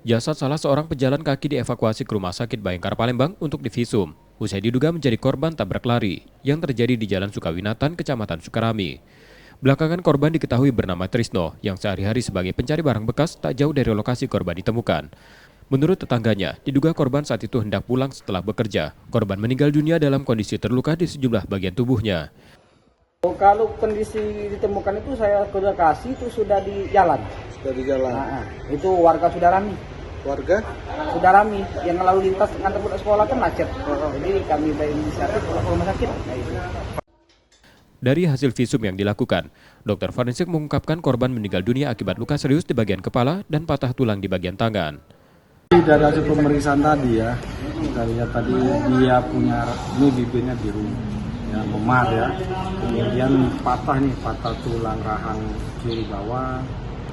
Jasad salah seorang pejalan kaki dievakuasi ke Rumah Sakit Bayangkara Palembang untuk divisum. Usai diduga menjadi korban tabrak lari yang terjadi di Jalan Sukawinatan, Kecamatan Sukarami. Belakangan korban diketahui bernama Trisno yang sehari-hari sebagai pencari barang bekas tak jauh dari lokasi korban ditemukan. Menurut tetangganya, diduga korban saat itu hendak pulang setelah bekerja. Korban meninggal dunia dalam kondisi terluka di sejumlah bagian tubuhnya. Kalau kondisi ditemukan itu saya ke lokasi itu sudah di jalan. Sudah di jalan. Itu warga sudah rame. Warga? Sudah rame. Yang lalu lintas ngantar budak sekolah kan macet. Jadi kami berinisiatif ke rumah sakit. Dari hasil visum yang dilakukan, dokter forensik mengungkapkan korban meninggal dunia akibat luka serius di bagian kepala dan patah tulang di bagian tangan. Dari hasil pemeriksaan tadi ya, dari tadi dia punya ini bibirnya biru, ya memar ya. Kemudian patah tulang rahang kiri bawah,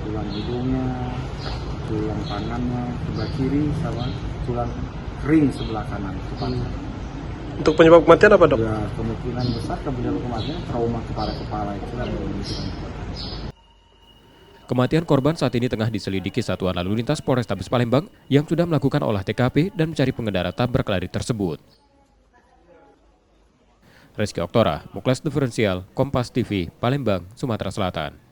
tulang hidungnya, tulang tangannya sebelah kiri sama tulang ring sebelah kanan. Untuk penyebab kematian apa, Dok? Ya, kemungkinan besar penyebab kematian trauma kepala itu yang Kematian korban saat ini tengah diselidiki Satuan Lalu Lintas Polrestabes Palembang yang sudah melakukan olah TKP dan mencari pengendara tabrak lari tersebut. Reski Oktora, Muklas Diferensial, Kompas TV, Palembang, Sumatera Selatan.